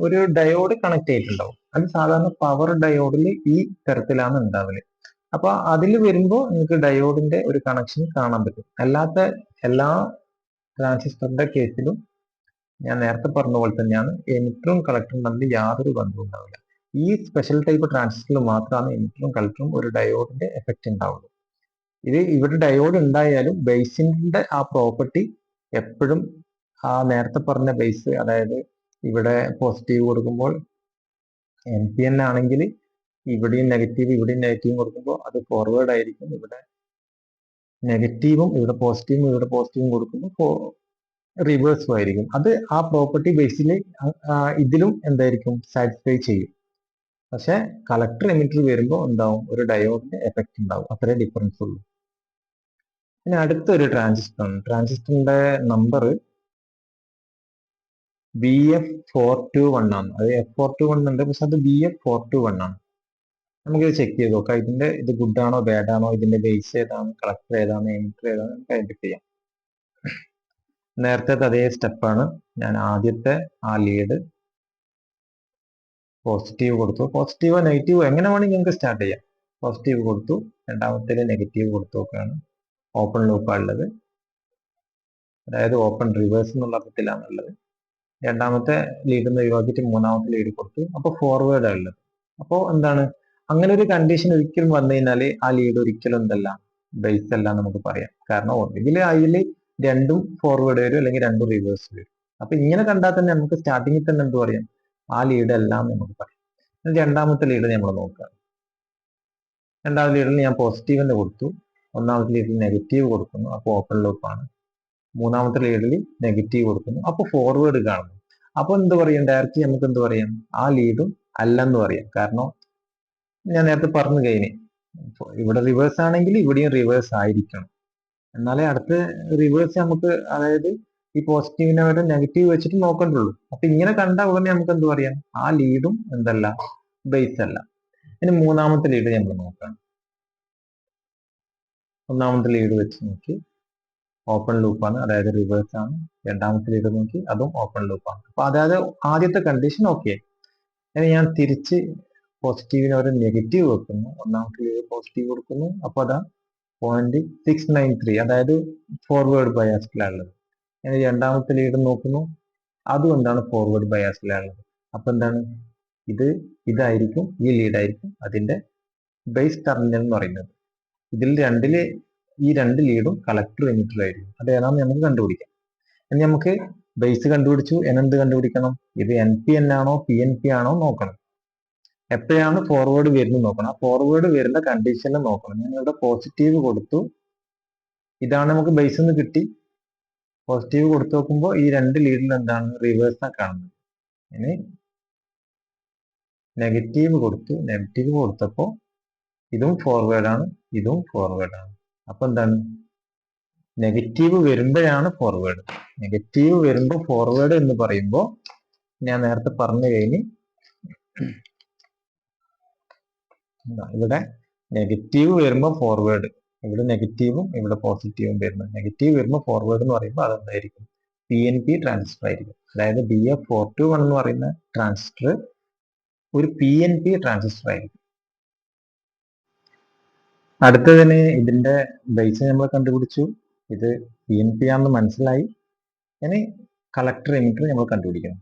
ഒരു ഡയോഡ് കണക്ട് ചെയ്തിട്ടുണ്ടാവും. അത് സാധാരണ പവർ ഡയോഡിൽ ഈ തരത്തിലാണ് ഉണ്ടാവല്. അപ്പൊ അതിൽ വരുമ്പോൾ നിങ്ങൾക്ക് ഡയോഡിന്റെ ഒരു കണക്ഷൻ കാണാൻ പറ്റും. അല്ലാത്ത എല്ലാ ട്രാൻസിസ്റ്ററിന്റെ കേസിലും ഞാൻ നേരത്തെ പറഞ്ഞ പോലെ തന്നെയാണ്, എമിറ്ററും കളക്ടറും തമ്മിൽ യാതൊരു ബന്ധവും ഉണ്ടാവില്ല. ഈ സ്പെഷ്യൽ ടൈപ്പ് ട്രാൻസിസ്റ്ററിൽ മാത്രമാണ് എമിറ്ററും കളക്ടറും ഒരു ഡയോഡിന്റെ എഫക്റ്റ് ഉണ്ടാവുള്ളൂ. ഇവിടെ ഡയോഡ് ഉണ്ടായാലും ബേസിന്റെ ആ പ്രോപ്പർട്ടി എപ്പോഴും ആ നേരത്തെ പറഞ്ഞ ബേസ്, അതായത് ഇവിടെ പോസിറ്റീവ് കൊടുക്കുമ്പോൾ NPN ആണെങ്കിൽ ഇവിടെയും നെഗറ്റീവും കൊടുക്കുമ്പോൾ അത് ഫോർവേഡ് ആയിരിക്കും. ഇവിടെ നെഗറ്റീവും ഇവിടെ പോസിറ്റീവും കൊടുക്കുമ്പോൾ റിവേഴ്സും ആയിരിക്കും. അത് ആ പ്രോപ്പർട്ടി ബേസിൽ ഇതിലും എന്തായിരിക്കും സാറ്റിസ്ഫൈ ചെയ്യും. പക്ഷെ കളക്ടർ എമിറ്റർ വരുമ്പോൾ എന്താവും, ഒരു ഡയോഡിന്റെ എഫക്റ്റ് ഉണ്ടാവും. അത്രേ ഡിഫറൻസ് ഉള്ളൂ. പിന്നെ അടുത്തൊരു ട്രാൻസിസ്റ്റർ ആണ്. ട്രാൻസിസ്റ്ററിന്റെ നമ്പർ BF421 ആണ്. അത് F421 ഉണ്ട്, പക്ഷെ അത് BF421 ആണ്. നമുക്കിത് ചെക്ക് ചെയ്ത് നോക്കാം. ഇത് ഗുഡ് ആണോ ബാഡ് ആണോ, ഇതിന്റെ ബേസ് ഏതാണ്, കളക്ടർ ഏതാണ്, എമിറ്റർ ഏതാണ് നമുക്ക് ഐഡന്റിഫൈ ചെയ്യാം. നേരത്തെ അതേ സ്റ്റെപ്പാണ്. ഞാൻ ആദ്യത്തെ ആ ലീഡ് പോസിറ്റീവ് കൊടുത്തു. പോസിറ്റീവോ നെഗറ്റീവോ എങ്ങനെ വേണമെങ്കിൽ നിങ്ങൾക്ക് സ്റ്റാർട്ട് ചെയ്യാം. പോസിറ്റീവ് കൊടുത്തു, രണ്ടാമത്തേല് നെഗറ്റീവ് കൊടുത്തു നോക്കുകയാണ്. ഓപ്പൺ ലൂപ്പാണ് ഉള്ളത്, അതായത് ഓപ്പൺ റിവേഴ്സ് എന്നുള്ള അർത്ഥത്തിലാണ് ഉള്ളത്. രണ്ടാമത്തെ ലീഡിൽ നിന്ന് ഒഴിവാക്കിയിട്ട് മൂന്നാമത്തെ ലീഡ് കൊടുത്തു. അപ്പോൾ ഫോർവേഡ് ഉള്ളത്. അപ്പോൾ എന്താണ്, അങ്ങനെ ഒരു കണ്ടീഷൻ ഒരിക്കലും വന്നു കഴിഞ്ഞാൽ ആ ലീഡ് ഒരിക്കലും എന്തല്ല, ബേസ് അല്ല നമുക്ക് പറയാം. കാരണം ഒന്നുകിൽ അതിൽ രണ്ടും ഫോർവേഡ് വരും, അല്ലെങ്കിൽ രണ്ടും റിവേഴ്സ് വരും. അപ്പൊ ഇങ്ങനെ കണ്ടാൽ തന്നെ നമുക്ക് സ്റ്റാർട്ടിങ്ങിൽ തന്നെ എന്ത് പറയാം, ആ ലീഡ് എല്ലാം നമുക്ക് പറയാം. രണ്ടാമത്തെ ലീഡ് നമ്മൾ നോക്കുക. രണ്ടാമത്തെ ലീഡിൽ ഞാൻ പോസിറ്റീവിന്റെ കൊടുത്തു, ഒന്നാമത്തെ ലീഡിൽ നെഗറ്റീവ് കൊടുക്കുന്നു, അപ്പോൾ ഓപ്പൺ ലൂപ്പാണ്. മൂന്നാമത്തെ ലീഡിൽ നെഗറ്റീവ് കൊടുക്കുന്നു, അപ്പോൾ ഫോർവേഡ് കാണുന്നു. അപ്പൊ എന്ത് പറയും, ഡയറക്റ്റ് നമുക്ക് എന്ത് പറയാം, ആ ലീഡും അല്ലെന്ന് പറയാം. കാരണം ഞാൻ നേരത്തെ പറഞ്ഞു കഴിഞ്ഞു, ഇവിടെ റിവേഴ്സ് ആണെങ്കിൽ ഇവിടെയും റിവേഴ്സ് ആയിരിക്കണം, എന്നാലേ അടുത്ത റിവേഴ്സ് നമുക്ക്, അതായത് ഈ പോസിറ്റീവിനെ വരെ നെഗറ്റീവ് വെച്ചിട്ട് നോക്കണ്ടുള്ളൂ. അപ്പൊ ഇങ്ങനെ കണ്ട ഉടനെ നമുക്ക് എന്ത് പറയാം, ആ ലീഡും എന്തല്ല, ബേസ് അല്ല. ഇനി മൂന്നാമത്തെ ലീഡ് നമ്മൾ നോക്കാം. ഒന്നാമത്തെ ലീഡ് വെച്ച് നോക്കി ഓപ്പൺ ലൂപ്പാണ്, അതായത് റിവേഴ്സ് ആണ്. രണ്ടാമത്തെ ലീഡ് നോക്കി അതും ഓപ്പൺ ലൂപ്പാണ്. അപ്പൊ അതായത് ആദ്യത്തെ കണ്ടീഷൻ ഓക്കെ. ഇനി ഞാൻ തിരിച്ച് പോസിറ്റീവിന് ഒരു നെഗറ്റീവ് വെക്കുന്നു, ഒന്നാമത്തെ ലീഡ് പോസിറ്റീവ് കൊടുക്കുന്നു, അപ്പൊ അതാ 0.693, അതായത് ഫോർവേഡ് ബയാസിലുള്ളത്. ഇനി രണ്ടാമത്തെ ലീഡ് നോക്കുന്നു, അതും എന്താണ്, ഫോർവേഡ് ബയാസിലുള്ളത്. അപ്പൊ എന്താണ്, ഇതായിരിക്കും, ഈ ലീഡായിരിക്കും അതിന്റെ ബേസ് ടെർമിനൽ എന്ന് പറയുന്നത്. ഈ രണ്ട് ലീഡും കളക്ടർ എമിറ്റർ ആയിരിക്കും. അത് ഏതാണെന്ന് നമുക്ക് കണ്ടുപിടിക്കാം. ഇനി നമുക്ക് ബേസ് കണ്ടുപിടിച്ചു, എന്ത് കണ്ടുപിടിക്കണം, ഇത് NPN ആണോ PNP ആണോ നോക്കണം. എപ്പോഴാണ് ഫോർവേഡ് വരുന്നത് നോക്കണം. ആ ഫോർവേഡ് വരുന്ന കണ്ടീഷനിൽ നോക്കണം. ഞാൻ ഇവിടെ പോസിറ്റീവ് കൊടുത്തു, ഇതാണ് നമുക്ക് ബേസ് എന്ന് കിട്ടി. പോസിറ്റീവ് കൊടുത്തു നോക്കുമ്പോൾ ഈ രണ്ട് ലീഡിൽ എന്താണ്, റിവേഴ്സാണ് കാണുന്നത്. ഇനി നെഗറ്റീവ് കൊടുത്തപ്പോൾ ഇതും ഫോർവേഡാണ്, ഇതും ഫോർവേഡാണ്. അപ്പൊ എന്താണ്, നെഗറ്റീവ് വരുമ്പോഴാണ് ഫോർവേഡ്. നെഗറ്റീവ് വരുമ്പോൾ ഫോർവേഡ് എന്ന് പറയുമ്പോൾ ഞാൻ നേരത്തെ പറഞ്ഞു കഴിഞ്ഞ്, ഇവിടെ നെഗറ്റീവ് വരുമ്പോൾ ഫോർവേഡ്, ഇവിടെ നെഗറ്റീവും ഇവിടെ പോസിറ്റീവും വരുന്നത്. നെഗറ്റീവ് വരുമ്പോൾ ഫോർവേഡ് എന്ന് പറയുമ്പോൾ അതെന്തായിരിക്കും, PNP ട്രാൻസിസ്റ്റർ ആയിരിക്കും. അതായത് BF421 എന്ന് പറയുന്ന ട്രാൻസിസ്റ്റർ ഒരു PNP ട്രാൻസിസ്റ്റർ ആയിരിക്കും. അടുത്തതിന് ഇതിന്റെ ബേസ് നമ്മൾ കണ്ടുപിടിച്ചു, ഇത് PNP ആണെന്ന് മനസ്സിലായി. ഇനി കളക്ടർ എമിറ്റർ നമ്മൾ കണ്ടുപിടിക്കണം.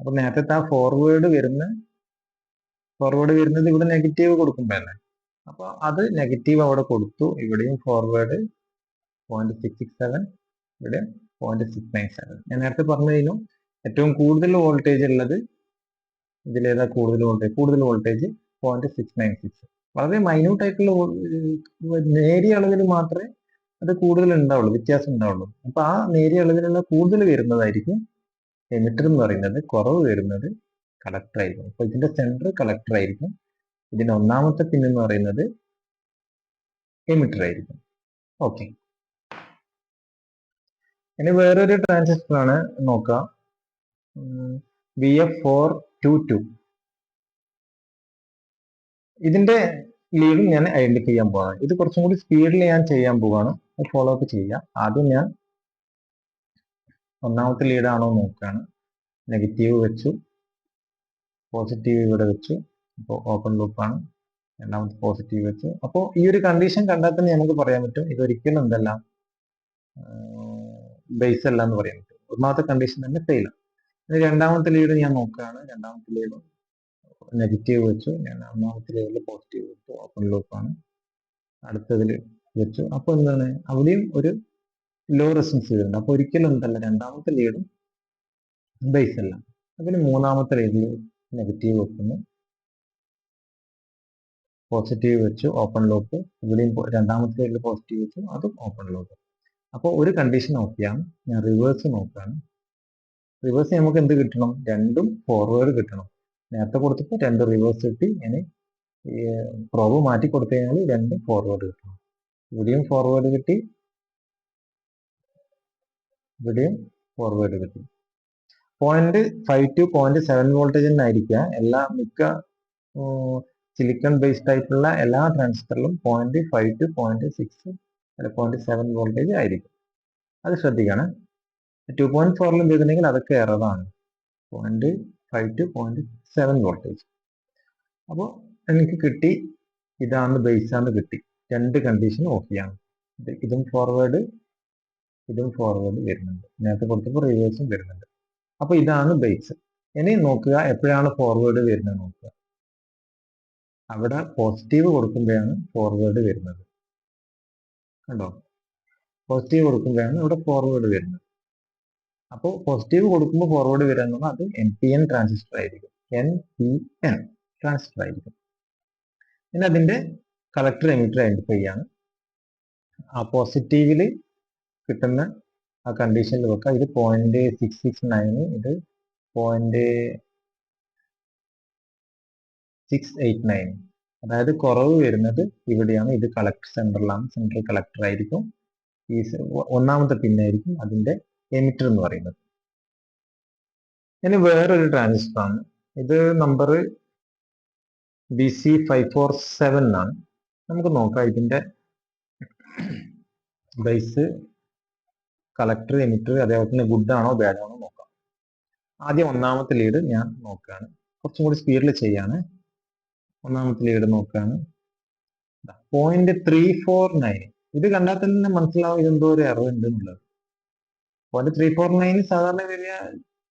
അപ്പൊ നേരത്തെ ആ ഫോർവേഡ് വരുന്നത് ഇവിടെ നെഗറ്റീവ് കൊടുക്കുമ്പോഴല്ലേ, അപ്പൊ അത് നെഗറ്റീവ് അവിടെ കൊടുത്തു. ഇവിടെയും ഫോർവേഡ് 0.667, ഇവിടെ 0.697. ഞാൻ നേരത്തെ പറഞ്ഞു കഴിഞ്ഞു ഏറ്റവും കൂടുതൽ വോൾട്ടേജ് ഉള്ളത് ഇതിലേതാ കൂടുതൽ വോൾട്ടേജ് 0.696. വളരെ മൈന്യൂട്ട് ആയിട്ടുള്ള നേരിയ അളവിൽ മാത്രമേ അത് കൂടുതൽ ഉണ്ടാവുള്ളൂ, വ്യത്യാസം ഉണ്ടാവുള്ളൂ. അപ്പൊ ആ നേരിയ അളവിലുള്ള കൂടുതൽ വരുന്നതായിരിക്കും എമിറ്റർ എന്ന് പറയുന്നത്, കുറവ് വരുന്നത് കളക്ടർ ആയിരിക്കും. അപ്പൊ ഇതിന്റെ സെന്റർ കളക്ടർ ആയിരിക്കും, ഇതിന്റെ ഒന്നാമത്തെ പിൻ എന്ന് പറയുന്നത് എമിറ്റർ ആയിരിക്കും. ഓക്കെ, ഇനി വേറൊരു ട്രാൻസിസ്റ്റർ ആണ് നോക്കാം, VF422. ഇതിന്റെ ലീഡും ഞാൻ ഐഡന്റിഫൈ ചെയ്യാൻ പോവാണ്. ഇത് കുറച്ചും കൂടി സ്പീഡിൽ ഞാൻ ചെയ്യാൻ പോവാണ്, ഫോളോ അപ്പ് ചെയ്യാം. ആദ്യം ഞാൻ ഒന്നാമത്തെ ലീഡ് ആണോ നോക്കുകയാണ്. നെഗറ്റീവ് വെച്ചു, പോസിറ്റീവ് ഇവിടെ വെച്ചു, അപ്പോൾ ഓപ്പൺ ലൂപ്പാണ്. രണ്ടാമത്തെ പോസിറ്റീവ് വെച്ചു. അപ്പോൾ ഈ ഒരു കണ്ടീഷൻ കണ്ടാൽ തന്നെ നമുക്ക് പറയാൻ പറ്റും ഇതൊരിക്കലും എന്തല്ല, ബേസ് അല്ല എന്ന് പറയാൻ പറ്റും. ഒന്നാമത്തെ കണ്ടീഷൻ തന്നെ ഫെയിലാണ്. ഇനി രണ്ടാമത്തെ ലീഡ് ഞാൻ നോക്കുകയാണ്. രണ്ടാമത്തെ ലീഡ് നെഗറ്റീവ് വെച്ചു, ഞാൻ ഒന്നാമത്തെ ലീഡിൽ പോസിറ്റീവ് വെച്ചു, ഓപ്പൺ ലൂപ്പാണ്. അടുത്തതിൽ വെച്ചു, അപ്പോൾ എന്താണ്, അവിടെയും ഒരു ലോ റെസിസ്റ്റൻസ് വരുന്നുണ്ട്. അപ്പോൾ ഒരിക്കലും എന്തല്ല, രണ്ടാമത്തെ ലീഡും ബേസ് അല്ല. അതിന് മൂന്നാമത്തെ ലീഡിൽ നെഗറ്റീവ് വെക്കുന്നു, പോസിറ്റീവ് വെച്ചു, ഓപ്പൺ ലൂപ്പ്. ഇവിടെയും രണ്ടാമത്തെ ലീഡിൽ പോസിറ്റീവ് വെച്ചു, അതും ഓപ്പൺ ലൂപ്പ്. അപ്പോൾ ഒരു കണ്ടീഷൻ ഓക്കെയാണ്. ഞാൻ റിവേഴ്സ് നോക്കുകയാണ്. റിവേഴ്സ് നമുക്ക് എന്ത് കിട്ടണം, രണ്ടും ഫോർവേഡ് കിട്ടണം. നേരത്തെ കൊടുത്തപ്പോൾ രണ്ട് റിവേഴ്സ് കിട്ടി. ഇനി പ്രോബ് മാറ്റി കൊടുത്തു കഴിഞ്ഞാൽ രണ്ടും ഫോർവേഡ് കിട്ടണം. ഇവിടെയും ഫോർവേഡ് കിട്ടി, ഇവിടെയും ഫോർവേഡ് കിട്ടി. 0.5 to 0.7 വോൾട്ടേജ് ആയിരിക്കുക എല്ലാ മിക്ക സിലിക്കൺ ബേസ്ഡ് ആയിട്ടുള്ള എല്ലാ ട്രാൻസിസ്റ്ററിലും 0.5 to 0.6 അല്ല 0.7 വോൾട്ടേജ് ആയിരിക്കും. അത് ശ്രദ്ധിക്കണം. 2.4ലും ചെയ്തിട്ടുണ്ടെങ്കിൽ അതൊക്കെ എററാണ്. 0.5 to 0.7 വോൾട്ടേജ്. അപ്പോൾ എനിക്ക് കിട്ടി, ഇതാണ് ബേസ് ആണ് കിട്ടി. രണ്ട് കണ്ടീഷൻ ഓക്കെയാണ്. ഇതും ഫോർവേഡ് വരുന്നുണ്ട്. നേരത്തെ കൊടുത്തപ്പോൾ റിവേഴ്സും വരുന്നുണ്ട്. അപ്പൊ ഇതാണ് ബേസ്. ഇനി നോക്കുക എപ്പോഴാണ് ഫോർവേഡ് വരുന്നത് നോക്കുക. അവിടെ പോസിറ്റീവ് കൊടുക്കുമ്പോഴാണ് ഫോർവേഡ് വരുന്നത്. കണ്ടോ, പോസിറ്റീവ് കൊടുക്കുമ്പോഴാണ് ഇവിടെ ഫോർവേഡ് വരുന്നത്. അപ്പോൾ പോസിറ്റീവ് കൊടുക്കുമ്പോൾ ഫോർവേഡ് വരാൻ അത് NPN ട്രാൻസിസ്റ്റർ ആയിരിക്കും. NPN ട്രാൻസിസ്റ്റർ ആയിരിക്കും. ഇനി അതിന്റെ കളക്ടർ എമിറ്റർ ഐഡന്റിഫൈ ചെയ്യാണ്. ആ പോസിറ്റീവില് കിട്ടുന്ന ആ കണ്ടീഷനിൽ വെക്കുക. ഇത് 0.669, ഇത് 0.689. അതായത് കുറവ് വരുന്നത് ഇവിടെയാണ്. ഇത് കളക്ടർ സെന്ററിലാണ്, സെൻട്രൽ കളക്ടർ ആയിരിക്കും. ഈ ഒന്നാമത്തെ പിന്നായിരിക്കും അതിന്റെ എമിറ്റർ എന്ന് പറയുന്നത്. ഇനി വേറൊരു ട്രാൻസിസ്റ്റർ ആണ്. ഇത് നമ്പർ BC547 ആണ്. നമുക്ക് നോക്കാം ഇതിന്റെ ബേസ്, കളക്ടർ, എമിറ്റർ അതേപോലെ തന്നെ ഗുഡ് ആണോ ബാഡ് ആണോ നോക്കാം. ആദ്യം ഒന്നാമത്തെ ലീഡ് ഞാൻ നോക്കുകയാണ്. കുറച്ചും കൂടി സ്പീഡിൽ ചെയ്യാണ്. ഒന്നാമത്തെ ലീഡ് നോക്കുകയാണ്. 0.349. ഇത് കണ്ടാൽ തന്നെ മനസ്സിലാവും ഇതെന്തോ ഒരു എറർ ഉണ്ട് എന്നുള്ളത്. 0.349 സാധാരണ വരിക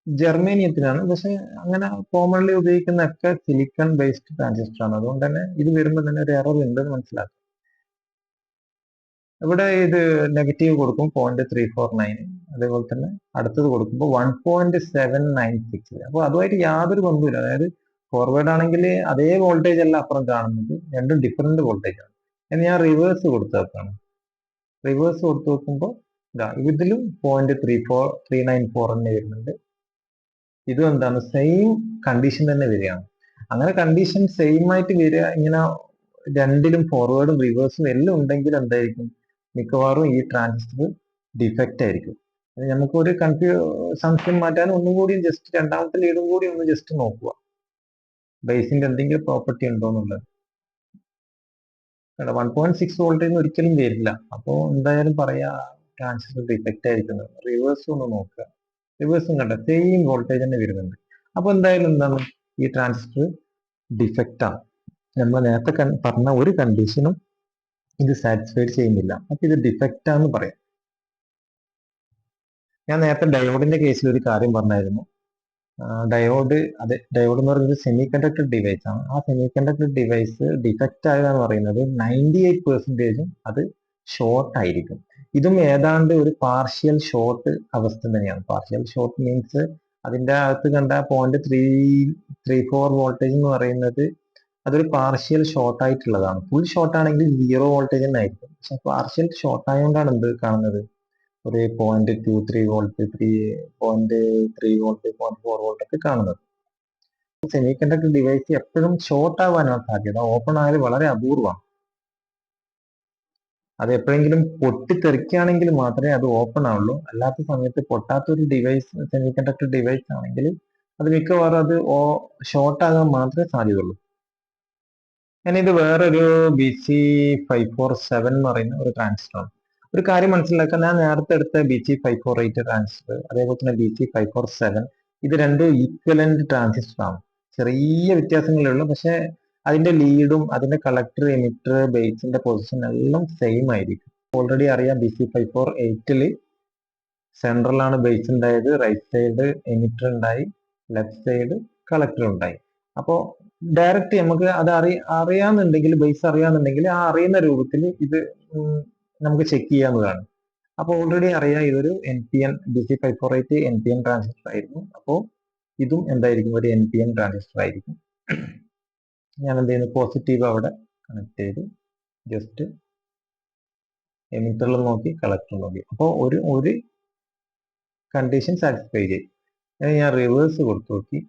ജർമേനിയത്തിലാണ്, പക്ഷെ അങ്ങനെ കോമൺലി ഉപയോഗിക്കുന്ന ഒക്കെ സിലിക്കൺ ബേസ്ഡ് ട്രാൻസിസ്റ്റർ ആണ്. അതുകൊണ്ട് തന്നെ ഇത് വരുമ്പോൾ തന്നെ ഒരു എറർ ഉണ്ടെന്ന് മനസ്സിലാക്കും. ഇവിടെ ഇത് നെഗറ്റീവ് കൊടുക്കും 0.349, അതേപോലെ തന്നെ അടുത്തത് കൊടുക്കുമ്പോൾ 1.796. അപ്പോൾ അതുമായിട്ട് യാതൊരു ബന്ധവുമില്ല. അതായത് ഫോർവേഡ് ആണെങ്കിൽ അതേ വോൾട്ടേജ് അല്ല അപ്പുറം കാണുന്നത്, രണ്ടും ഡിഫറെന്റ് വോൾട്ടേജ് ആണ്. ഇനി ഞാൻ റിവേഴ്സ് കൊടുത്തു വെക്കാണ്. റിവേഴ്സ് കൊടുത്തു വെക്കുമ്പോൾ ഇതിലും 0.394 തന്നെ വരുന്നുണ്ട്. ഇതും എന്താണ്, സെയിം കണ്ടീഷൻ തന്നെ വരികയാണ്. അങ്ങനെ കണ്ടീഷൻ സെയിം ആയിട്ട് വരിക, ഇങ്ങനെ രണ്ടിലും ഫോർവേഡും റിവേഴ്സും എല്ലാം ഉണ്ടെങ്കിൽ എന്തായിരിക്കും, മിക്കവാറും ഈ ട്രാൻസിസ്റ്റർ ഡിഫക്റ്റ് ആയിരിക്കും. നമുക്കൊരു സംശയം മാറ്റാൻ ഒന്നും കൂടി ജസ്റ്റ് രണ്ടാമത്തെ ലീഡും കൂടി ഒന്ന് ജസ്റ്റ് നോക്കുക, ബേസിന്റെ എന്തെങ്കിലും പ്രോപ്പർട്ടി ഉണ്ടോ എന്നുള്ളത്. 1.6 വോൾട്ടേജ് ഒരിക്കലും വരില്ല. അപ്പോൾ എന്തായാലും പറയാ ട്രാൻസിസ്റ്റർ ഡിഫക്റ്റ് ആയിരിക്കുന്നത്. റിവേഴ്സും ഒന്ന് നോക്കുക, റിവേഴ്സും കണ്ട സെയിം വോൾട്ടേജ് തന്നെ വരുന്നുണ്ട്. അപ്പൊ എന്തായാലും എന്താണ്, ഈ ട്രാൻസിസ്റ്റർ ഡിഫക്റ്റ് ആണ്. നമ്മൾ നേരത്തെ പറഞ്ഞ ഒരു കണ്ടീഷനും ഇത് സാറ്റിസ്ഫൈഡ് ചെയ്യുന്നില്ല. അപ്പൊ ഇത് ഡിഫക്റ്റ് ആണെന്ന് പറയാം. ഞാൻ നേരത്തെ ഡയോഡിന്റെ കേസിൽ ഒരു കാര്യം പറഞ്ഞായിരുന്നു. ഡയോഡ് എന്ന് പറയുന്നത് സെമി കണ്ടക്ടർ ഡിവൈസ് ആണ്. ആ സെമി കണ്ടക്ടർ ഡിവൈസ് ഡിഫക്റ്റ് ആകുക എന്ന് പറയുന്നത് 98% അത് ഷോർട്ട് ആയിരിക്കും. ഇതും ഏതാണ്ട് ഒരു പാർഷ്യൽ ഷോർട്ട് അവസ്ഥ തന്നെയാണ്. പാർഷ്യൽ ഷോർട്ട് മീൻസ് അതിന്റെ അകത്ത് കണ്ട 0.334 വോൾട്ടേജ് എന്ന് പറയുന്നത് അതൊരു പാർഷ്യൽ ഷോർട്ട് ആയിട്ടുള്ളതാണ്. ഫുൾ ഷോർട്ട് ആണെങ്കിൽ 0 വോൾട്ടേജ് തന്നെ ആയിരിക്കും. പക്ഷെ പാർഷ്യൽ ഷോർട്ട് ആയതുകൊണ്ടാണ് എന്ത് കാണുന്നത്, ഒരു 0.23 വോൾട്ട്, 0.3 വോൾട്ട്, 0.4 വോൾട്ട് ഒക്കെ കാണുന്നത്. സെമി കണ്ടക്ടർ ഡിവൈസ് എപ്പോഴും ഷോർട്ട് ആവാനാണ് സാധ്യത. ഓപ്പൺ ആയാൽ വളരെ അപൂർവമാണ്. അത് എപ്പോഴെങ്കിലും പൊട്ടിത്തെറിക്കുകയാണെങ്കിൽ മാത്രമേ അത് ഓപ്പൺ ആവുള്ളൂ. അല്ലാത്ത സമയത്ത് പൊട്ടാത്തൊരു ഡിവൈസ്, സെമി കണ്ടക്ടർ ഡിവൈസ് ആണെങ്കിൽ അത് മിക്കവാറും അത് ഷോർട്ട് ആകാൻ മാത്രമേ സാധ്യതയുള്ളൂ. ഇത് വേറൊരു BC547 എന്ന് പറയുന്ന ഒരു ട്രാൻസിസ്റ്ററാണ്. ഒരു കാര്യം മനസ്സിലാക്കാൻ, ഞാൻ നേരത്തെ എടുത്ത BC548 ട്രാൻസിസ്റ്റർ, അതേപോലെ തന്നെ BC547, ഇത് രണ്ടും ഈക്വലന്റ് ട്രാൻസിസ്റ്റർ ആണ്. ചെറിയ വ്യത്യാസങ്ങളേ ഉള്ളൂ. പക്ഷെ അതിന്റെ ലീഡും അതിന്റെ കളക്ടർ, എമിറ്റർ, ബേസിന്റെ പൊസിഷൻ എല്ലാം സെയിം ആയിരിക്കും. ഓൾറെഡി അറിയാം, BC548 സെൻട്രലാണ് ബേസ് ഉണ്ടായത്, റൈറ്റ് സൈഡ് എമിറ്റർ ഉണ്ടായി, ലെഫ്റ്റ് സൈഡ് കളക്ടർ ഉണ്ടായി. അപ്പോൾ ഡയറക്റ്റ് നമുക്ക് അത് അറിയാന്നുണ്ടെങ്കിൽ, ബേസ് അറിയാന്നുണ്ടെങ്കിൽ ആ അറിയുന്ന രൂപത്തിൽ ഇത് നമുക്ക് ചെക്ക് ചെയ്യാവുന്നതാണ്. അപ്പോൾ ഓൾറെഡി അറിയാം ഇതൊരു NPN, BC548 NPN ട്രാൻസിസ്റ്റർ ആയിരുന്നു. അപ്പോൾ ഇതും എന്തായിരിക്കും, ഒരു NPN ട്രാൻസിസ്റ്റർ ആയിരിക്കും. ഞാൻ എന്ത് ചെയ്യുന്നു, പോസിറ്റീവ് അവിടെ കണക്ട് ചെയ്ത് ജസ്റ്റ് എമിറ്ററിൽ നോക്കി, കളക്ടറിൽ നോക്കി. അപ്പോൾ ഒരു കണ്ടീഷൻ സാറ്റിസ്ഫൈ ചെയ്യും. ഞാൻ റിവേഴ്സ് കൊടുത്തു നോക്കി,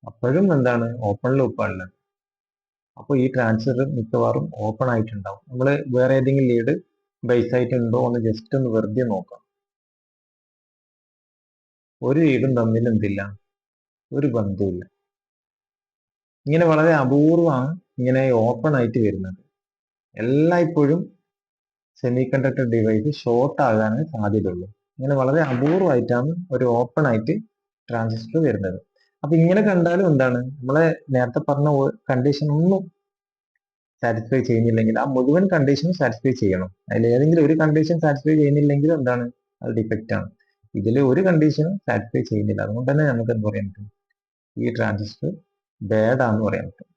അപ്പോഴും എന്താണ്, ഓപ്പൺ ലൂപ്പാണ്. അപ്പോൾ ഈ ട്രാൻസിസ്റ്റർ മിക്കവാറും ഓപ്പൺ ആയിട്ടുണ്ടാവും. നമ്മൾ വേറെ ഏതെങ്കിലും ലീഡ് ബേസ് ആയിട്ടുണ്ടോ എന്ന് ജസ്റ്റ് ഒന്ന് വെറുതെ നോക്കാം. ഒരു ലീഡും തമ്മിൽ എന്തില്ല, ഒരു ബന്ധമില്ല. ഇങ്ങനെ വളരെ അപൂർവമാണ് ഇങ്ങനെ ഓപ്പൺ ആയിട്ട് വരുന്നത്. എല്ലായ്പ്പോഴും സെമി കണ്ടക്ടർ ഡിവൈസ് ഷോർട്ട് ആകാനേ സാധ്യതയുള്ളൂ. ഇങ്ങനെ വളരെ അപൂർവമായിട്ടാണ് ഒരു ഓപ്പൺ ആയിട്ട് ട്രാൻസിസ്റ്റർ വരുന്നത്. അപ്പൊ ഇങ്ങനെ കണ്ടാലും എന്താണ്, നമ്മളെ നേരത്തെ പറഞ്ഞ കണ്ടീഷൻ ഒന്നും സാറ്റിസ്ഫൈ ചെയ്യുന്നില്ലെങ്കിൽ ആ മുഴുവൻ കണ്ടീഷനും സാറ്റിസ്ഫൈ ചെയ്യണം. അതിൽ ഏതെങ്കിലും ഒരു കണ്ടീഷൻ സാറ്റിസ്ഫൈ ചെയ്യുന്നില്ലെങ്കിൽ എന്താണ്, അത് ഡിഫക്റ്റ് ആണ്. ഇതിൽ ഒരു കണ്ടീഷനും സാറ്റിസ്ഫൈ ചെയ്യുന്നില്ല. അതുകൊണ്ട് തന്നെ നമുക്ക് എന്ത് പറയാൻ പറ്റും, ഈ ട്രാൻസിസ്റ്റർ ബാഡ് ആണെന്ന് പറയാൻ പറ്റും.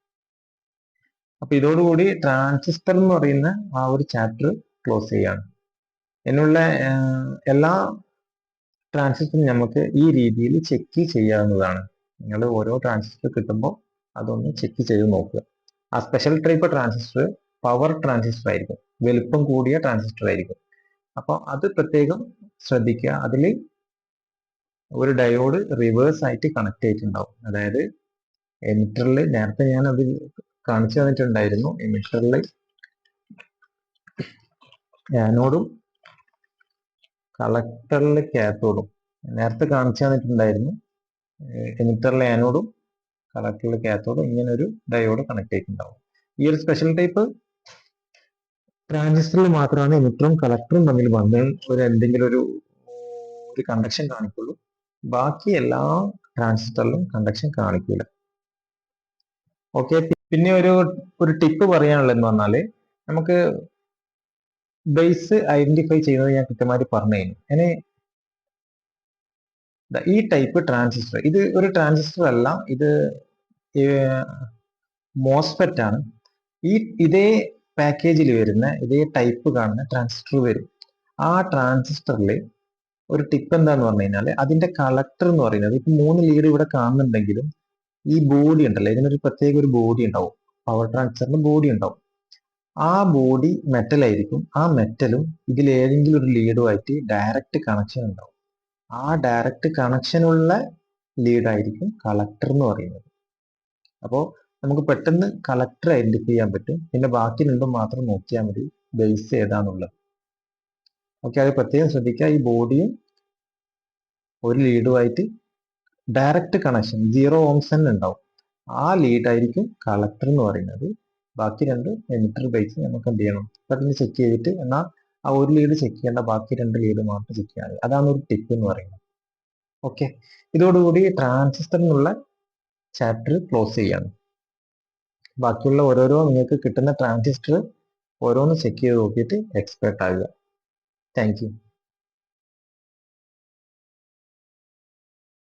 അപ്പൊ ഇതോടുകൂടി ട്രാൻസിസ്റ്റർ എന്ന് പറയുന്ന ആ ഒരു ചാപ്റ്റർ ക്ലോസ് ചെയ്യാണ്. എന്നുള്ള എല്ലാ ട്രാൻസിസ്റ്ററും നമുക്ക് ഈ രീതിയിൽ ചെക്ക് ചെയ്യാവുന്നതാണ്. നിങ്ങൾ ഓരോ ട്രാൻസിസ്റ്റർ കിട്ടുമ്പോൾ അതൊന്ന് ചെക്ക് ചെയ്ത് നോക്കുക. ആ special type transistor power transistor ആയിരിക്കും, വലുപ്പം കൂടിയ ട്രാൻസിസ്റ്റർ ആയിരിക്കും. അപ്പോൾ അത് പ്രത്യേകം ശ്രദ്ധിക്കുക. അതിൽ ഒരു ഡയോഡ് റിവേഴ്സ് ആയിട്ട് കണക്ട് ചെയ്തിട്ടുണ്ടാവും. അതായത് എമിറ്ററിൽ, നേരത്തെ ഞാൻ അത് കാണിച്ചു തന്നിട്ടുണ്ടായിരുന്നു, എമിറ്ററിൽ ആനോഡും കളക്ടറിൽ കാത്തോഡും നേരത്തെ കാണിച്ചു തന്നിട്ടുണ്ടായിരുന്നു. എമിറ്ററിലെ ആനോഡും കളക്ടറിൽ കാത്തോഡും ഇങ്ങനെ ഒരു ഡയോഡ് കണക്ട് ചെയ്തിട്ടുണ്ടാവും. ഈ ഒരു സ്പെഷ്യൽ ടൈപ്പ് ട്രാൻസിസ്റ്ററിൽ മാത്രമാണ് എമിറ്ററും കളക്ടറും തമ്മിൽ വന്ന് എന്തെങ്കിലും ഒരു കണ്ടക്ഷൻ കാണിക്കുള്ളൂ. ബാക്കി എല്ലാ ട്രാൻസിസ്റ്ററിലും കണ്ടക്ഷൻ കാണിക്കില്ല. ഓക്കെ. പിന്നെ ഒരു ടിപ്പ് പറയാനുള്ളതെന്ന് പറഞ്ഞാല്, നമുക്ക് ബേസ് ഐഡന്റിഫൈ ചെയ്യുന്നത് ഞാൻ കൃത്യമായിട്ട് പറഞ്ഞു കഴിഞ്ഞു. ഇനി ഈ ടൈപ്പ് ട്രാൻസിസ്റ്റർ, ഇത് ഒരു ട്രാൻസിസ്റ്റർ അല്ല, ഇത് മോസ്ഫെറ്റ് ആണ്. ഇതേ പാക്കേജിൽ വരുന്ന, ഇതേ ടൈപ്പ് കാണുന്ന ട്രാൻസിസ്റ്റർ വരും. ആ ട്രാൻസിസ്റ്ററിൽ ഒരു ടിപ്പ് എന്താന്ന് പറഞ്ഞു കഴിഞ്ഞാൽ, അതിന്റെ കളക്ടർ എന്ന് പറയുന്നത്, ഇപ്പൊ 3 ലീഡ് ഇവിടെ കാണുന്നുണ്ടെങ്കിലും ഈ ബോഡി ഉണ്ടല്ലോ, ഇതിനൊരു പ്രത്യേക ഒരു ബോഡി ഉണ്ടാവും. പവർ ട്രാൻസിസ്റ്ററിന് ബോഡി ഉണ്ടാവും. ആ ബോഡി മെറ്റൽ ആയിരിക്കും. ആ മെറ്റലും ഇതിലേതെങ്കിലും ഒരു ലീഡുമായിട്ട് ഡയറക്റ്റ് കണക്ഷൻ ഉണ്ടാവും. ആ ഡയറക്റ്റ് കണക്ഷനുള്ള ലീഡായിരിക്കും കളക്ടർ എന്ന് പറയുന്നത്. അപ്പോൾ നമുക്ക് പെട്ടെന്ന് കളക്ടർ ഐഡന്റിഫൈ ചെയ്യാൻ പറ്റും. പിന്നെ ബാക്കി രണ്ടും മാത്രം നോക്കിയാൽ മതി, ബേസ് ഏതാന്നുള്ളത്. ഓക്കെ, അത് പ്രത്യേകം ശ്രദ്ധിക്കുക. ഈ ബോഡിയും ഒരു ലീഡുമായിട്ട് ഡയറക്റ്റ് കണക്ഷൻ 0 ഓംസ് തന്നെ ഉണ്ടാവും. ആ ലീഡായിരിക്കും കളക്ടർ എന്ന് പറയുന്നത്. ബാക്കി രണ്ട് എമിറ്റർ ബേസ് നമുക്ക് എന്ത് ചെയ്യണം, പെട്ടെന്ന് ചെക്ക് ചെയ്തിട്ട്, എന്നാൽ ആ ഒരു ലീഡ് ചെക്ക് ചെയ്യേണ്ട, ബാക്കി 2 ലീഡ് മാത്രം ചെക്ക് ചെയ്യാൻ മതി. അതാണ് ഒരു ടിപ്പ് എന്ന് പറയുന്നത്. ഓക്കെ, ഇതോടുകൂടി ട്രാൻസിസ്റ്റർ എന്നുള്ള ചാപ്റ്റർ ക്ലോസ് ചെയ്യാണ്. ബാക്കിയുള്ള ഓരോരോ നിങ്ങൾക്ക് കിട്ടുന്ന ട്രാൻസിസ്റ്റർ ഓരോന്ന് ചെക്ക് ചെയ്ത് നോക്കിയിട്ട് എക്സ്പെർട്ട് ആകുക. Thank you.